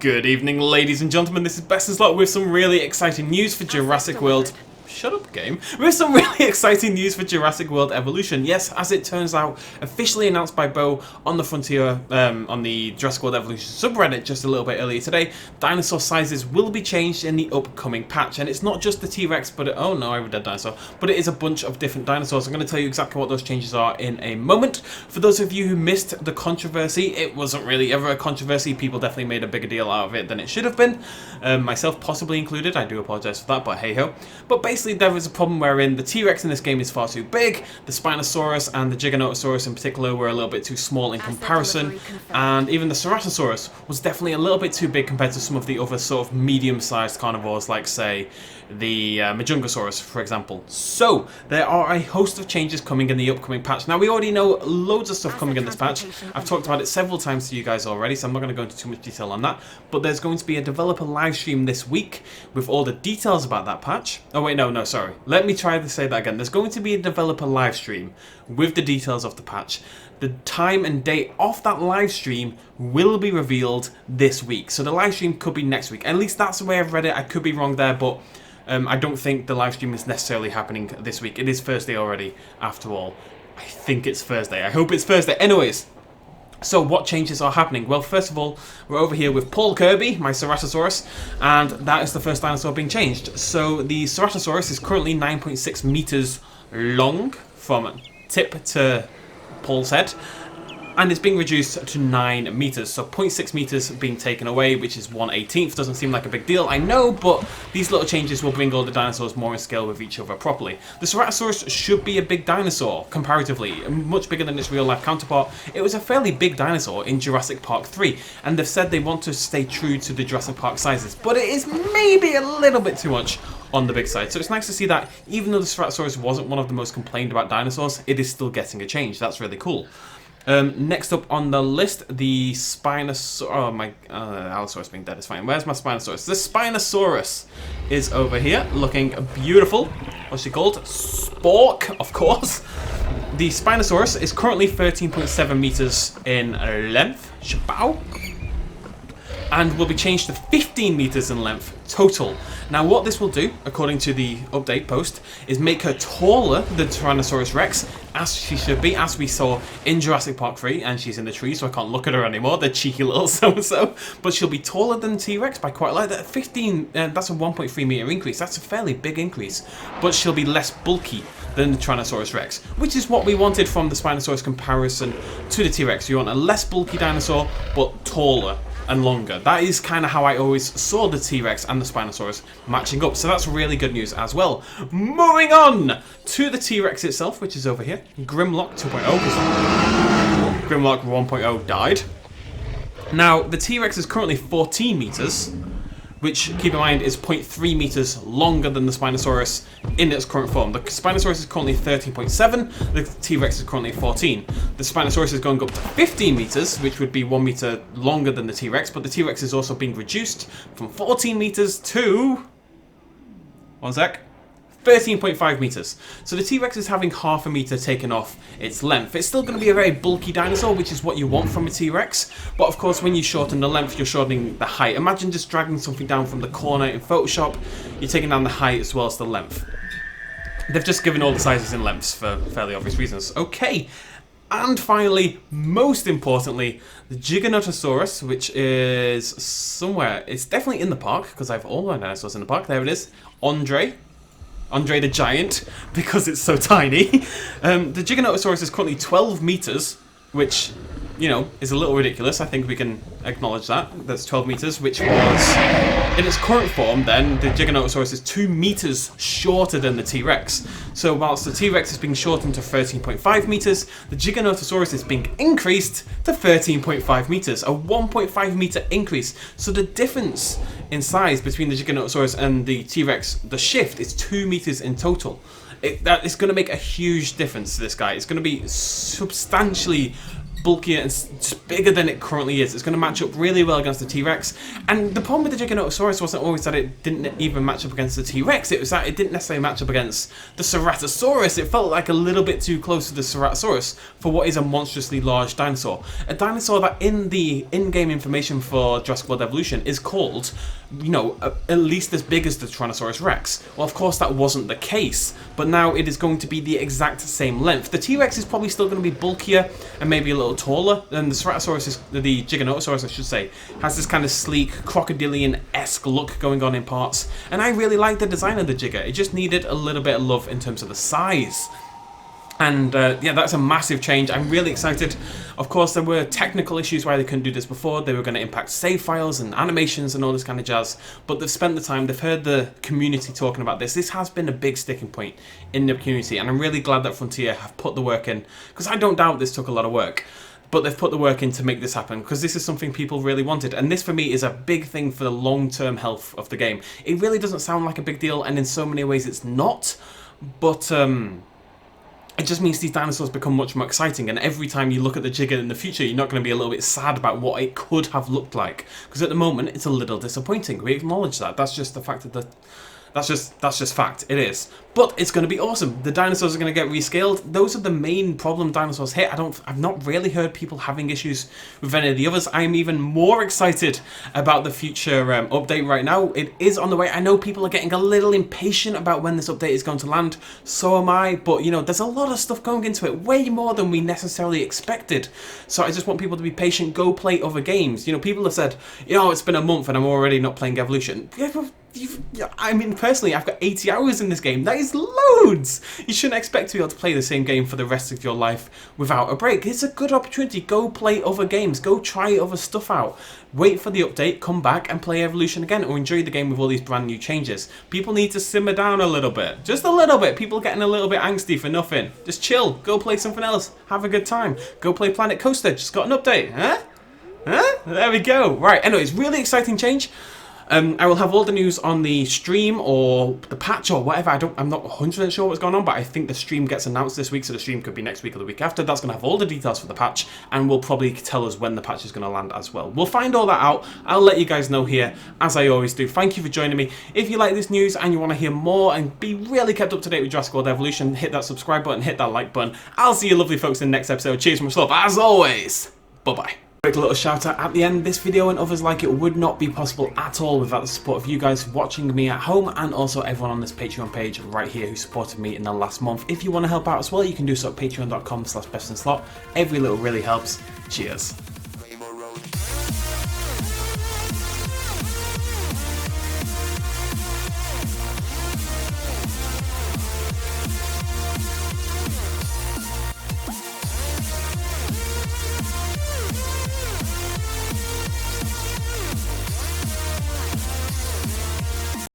Good evening, ladies and gentlemen. This is BestInSlot with some really exciting news for Jurassic World. Shut up, game. With some really exciting news for Jurassic World Evolution. Yes, as it turns out, officially announced by Bo on the Frontier, on the Jurassic World Evolution subreddit just a little bit earlier today, dinosaur sizes will be changed in the upcoming patch. And it's not just the T-Rex, but oh no, I have a dead dinosaur. But it is a bunch of different dinosaurs. I'm going to tell you exactly what those changes are in a moment. For those of you who missed the controversy, it wasn't really ever a controversy. People definitely made a bigger deal out of it than it should have been. Myself possibly included. I do apologise for that, but hey ho. But basically, there is a problem wherein the T-Rex in this game is far too big, the Spinosaurus and the Giganotosaurus in particular were a little bit too small in comparison, and even the Ceratosaurus was definitely a little bit too big compared to some of the other sort of medium-sized carnivores like, say, the Majungasaurus, for example. So, there are a host of changes coming in the upcoming patch. Now, we already know loads of stuff coming in this patch. I've talked about it several times to you guys already, so I'm not going to go into too much detail on that. But there's going to be a developer live stream this week with all the details about that patch. Oh, wait, no, sorry. Let me try to say that again. There's going to be a developer live stream with the details of the patch. The time and date of that live stream will be revealed this week. So the live stream could be next week. At least that's the way I've read it. I could be wrong there, but I don't think the live stream is necessarily happening this week. It is Thursday already, after all. I think it's Thursday. I hope it's Thursday. Anyways, so what changes are happening? Well, first of all, we're over here with Paul Kirby, my Ceratosaurus, and that is the first dinosaur being changed. So the Ceratosaurus is currently 9.6 meters long from tip to Paul's head, and it's being reduced to 9 meters. So 0.6 meters being taken away, which is 1/18. Doesn't seem like a big deal, I know, but these little changes will bring all the dinosaurs more in scale with each other properly. The Ceratosaurus should be a big dinosaur, comparatively, much bigger than its real-life counterpart. It was a fairly big dinosaur in Jurassic Park 3, and they've said they want to stay true to the Jurassic Park sizes, but it is maybe a little bit too much on the big side. So it's nice to see that even though the Ceratosaurus wasn't one of the most complained about dinosaurs, it is still getting a change. That's really cool. Next up on the list, the Spinosaurus. Oh my, Allosaurus being dead is fine. Where's my Spinosaurus? The Spinosaurus is over here, looking beautiful. What's she called? Spork, of course. The Spinosaurus is currently 13.7 meters in length. Shabow. And will be changed to 15 meters in length total. Now what this will do, according to the update post, is make her taller than Tyrannosaurus Rex, as she should be, as we saw in Jurassic Park 3, and she's in the tree, so I can't look at her anymore, the cheeky little so-and-so, but she'll be taller than T-Rex by quite like that. 15, that's a 1.3 meter increase, that's a fairly big increase, but she'll be less bulky than the Tyrannosaurus Rex, which is what we wanted from the Spinosaurus comparison to the T-Rex. You want a less bulky dinosaur, but taller and longer. That is kind of how I always saw the T-Rex and the Spinosaurus matching up, so that's really good news as well. Moving on to the T-Rex itself, which is over here. Grimlock 2.0, because Grimlock 1.0 died. Now, the T-Rex is currently 14 meters, which, keep in mind, is 0.3 meters longer than the Spinosaurus in its current form. The Spinosaurus is currently 13.7, the T-Rex is currently 14. The Spinosaurus is going up to 15 meters, which would be 1 meter longer than the T-Rex, but the T-Rex is also being reduced from 14 meters to... 13.5 meters. So the T-Rex is having half a meter taken off its length. It's still going to be a very bulky dinosaur, which is what you want from a T-Rex. But of course, when you shorten the length, you're shortening the height. Imagine just dragging something down from the corner in Photoshop. You're taking down the height as well as the length. They've just given all the sizes in lengths for fairly obvious reasons. Okay. And finally, most importantly, the Giganotosaurus, which is somewhere. It's definitely in the park, because I have all my dinosaurs in the park. There it is. Andre the Giant, because it's so tiny. The Giganotosaurus is currently 12 meters, which, you know, is a little ridiculous. I think we can acknowledge that. That's 12 meters, which was, in its current form, then, the Giganotosaurus is 2 meters shorter than the T-Rex. So whilst the T-Rex is being shortened to 13.5 meters, the Giganotosaurus is being increased to 13.5 meters, a 1.5 meter increase. So the difference in size between the Giganotosaurus and the T-Rex, the shift, is 2 meters in total. That is going to make a huge difference to this guy. It's going to be substantially bulkier and just bigger than it currently is. It's going to match up really well against the T-Rex. And the problem with the Giganotosaurus wasn't always that it didn't even match up against the T-Rex. It was that it didn't necessarily match up against the Ceratosaurus. It felt like a little bit too close to the Ceratosaurus for what is a monstrously large dinosaur. A dinosaur that in the in-game information for Jurassic World Evolution is called, you know, at least as big as the Tyrannosaurus Rex. Well, of course that wasn't the case, but now it is going to be the exact same length. The T-Rex is probably still going to be bulkier and maybe a little taller, and the Ceratosaurus, the Giganotosaurus I should say, has this kind of sleek, crocodilian-esque look going on in parts, and I really like the design of the Giga. It just needed a little bit of love in terms of the size. And yeah, that's a massive change. I'm really excited. Of course, there were technical issues why they couldn't do this before. They were going to impact save files and animations and all this kind of jazz. But they've spent the time, they've heard the community talking about this. This has been a big sticking point in the community. And I'm really glad that Frontier have put the work in, because I don't doubt this took a lot of work. But they've put the work in to make this happen, because this is something people really wanted. And this, for me, is a big thing for the long-term health of the game. It really doesn't sound like a big deal, and in so many ways it's not. But it just means these dinosaurs become much more exciting, and every time you look at the Giga in the future, you're not going to be a little bit sad about what it could have looked like. Because at the moment, it's a little disappointing. We acknowledge that. That's just the fact that that's just fact. It is. But it's going to be awesome. The dinosaurs are going to get rescaled. Those are the main problem dinosaurs here. I've not really heard people having issues with any of the others. I am even more excited about the future update right now. It is on the way. I know people are getting a little impatient about when this update is going to land. So am I. But, you know, there's a lot of stuff going into it. Way more than we necessarily expected. So I just want people to be patient. Go play other games. You know, people have said, you know, it's been a month and I'm already not playing Evolution. I mean, personally, I've got 80 hours in this game. That is loads! You shouldn't expect to be able to play the same game for the rest of your life without a break. It's a good opportunity. Go play other games. Go try other stuff out. Wait for the update, come back and play Evolution again, or enjoy the game with all these brand new changes. People need to simmer down a little bit. Just a little bit. People are getting a little bit angsty for nothing. Just chill. Go play something else. Have a good time. Go play Planet Coaster. Just got an update. Huh? There we go. Right, anyways, really exciting change. I will have all the news on the stream or the patch or whatever. I'm not 100% sure what's going on, but I think the stream gets announced this week, so the stream could be next week or the week after. That's going to have all the details for the patch, and will probably tell us when the patch is going to land as well. We'll find all that out. I'll let you guys know here, as I always do. Thank you for joining me. If you like this news and you want to hear more and be really kept up to date with Jurassic World Evolution, hit that subscribe button, hit that like button. I'll see you lovely folks in the next episode. Cheers from myself, as always. Bye-bye. Quick little shout out at the end. This video and others like it would not be possible at all without the support of you guys watching me at home, and also everyone on this Patreon page right here who supported me in the last month. If you want to help out as well, you can do so at patreon.com/bestinslot. Every little really helps. Cheers.